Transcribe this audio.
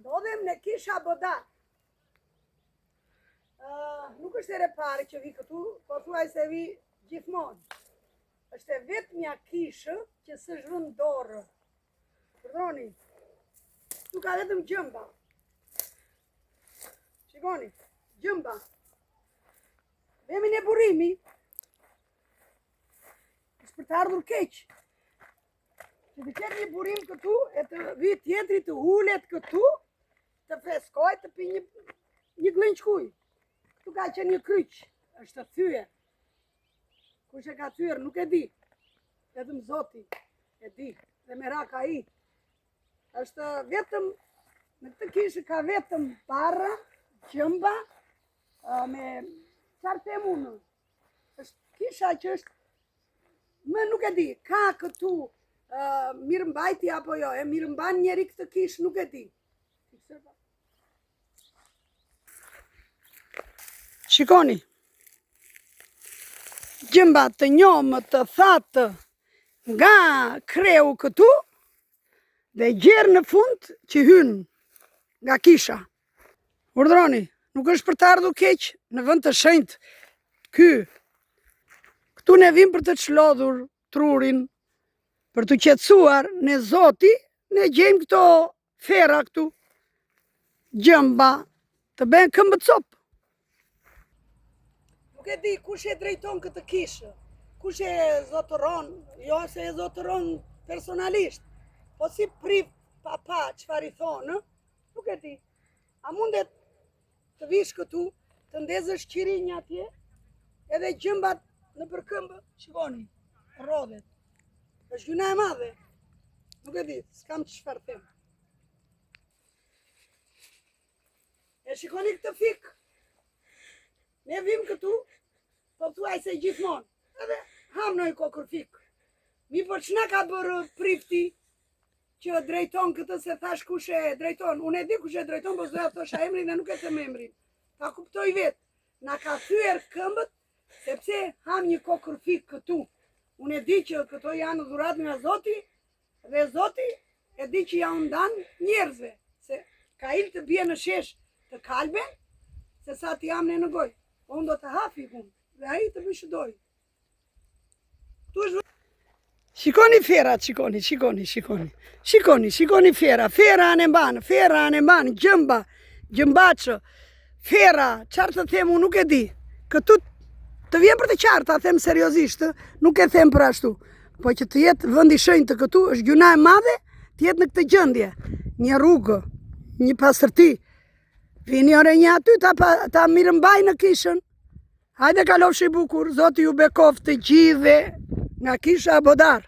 Ndodhem në kisha Bodar. Nuk është ere pare që vi këtu, po thuaj se vi gjithmonë. Është e vetmja kishë që së zhvën dorë. Përdoni, tu ka vetëm gjëmba. Shikoni, gjëmba. Vemin e burimi, është për të ardhur keq. Që të ketë një burim këtu, e të vi tjetri të hullet këtu, të freskoj, të pi një glënçkuj. Këtu ka qenë një kryq, është të thyer. Kush e ka thyer nuk e di. Vetëm Zoti e di. Dhe me rak ai. Është vetëm, në këtë kishë ka vetëm para, gjëmba, me çfarë them unë. Është kisha që është, më nuk e di, ka këtu mirëmbajtje apo jo, e mirëmban njeri këtë kishë, nuk e di. Shikoni, gjëmba të njomë të thatë nga kreu këtu dhe gjerë në fund që hynë nga kisha. Urdhroni, nuk është për të ardhur keq në vend të shenjtë ky. Këtu ne vim për të çlodhur trurin, për të qetësuar në Zoti, ne gjejmë këto fera këtu, gjëmba, të bëjnë këmbë copë. Nuk e di kush e drejton këtë kishë, kush e zotëron, jo se e zotëron personalisht, po si priv papa çfarë i thonë, nuk e di. A mundet të vish këtu, të ndezësh qirinj atje, edhe gjëmbat në përkëmbë, shikoni, rrodhet. Është gjuna e madhe. Nuk e di, s'kam çfarë them. E shikoni këtë fik. Ne vim këtu, po thuaj se gjithmonë. Edhe ham noi kokër fik. Mi po ç'na ka bërë prifti që drejton këtë, se thash kush e drejton. Unë e di kush e drejton, po doja të thosha emrin dhe nuk e them emrin. Ta kuptoj vetë. Na ka thyer këmbët sepse ham një kokër fik këtu. Unë e di që këto janë dhurat nga Zoti, dhe Zoti e di që ja u ndan njerëzve, se ka il të bie në shesh të kalbe, se sa të jam në gojë. Unë do të hafi unë, dhe ai të bëshëdoj. Shikoni ferat, shikoni fera, fera anë mbanë, gjëmba, gjëmbaçë, fera, qartë të them unë nuk e di. Këtu të vjen për të qartë, ta them seriozisht, nuk e them për ashtu. Po që të jetë vend i shenjtë këtu, është gjuna e madhe, të jetë në këtë gjendje. Një rrugë, një pastërti. Vini ore një aty, ta mirëmbaj në kishën. Hajde kalofshi bukur, Zoti ju bekoft të gjithëve nga kisha Bodar.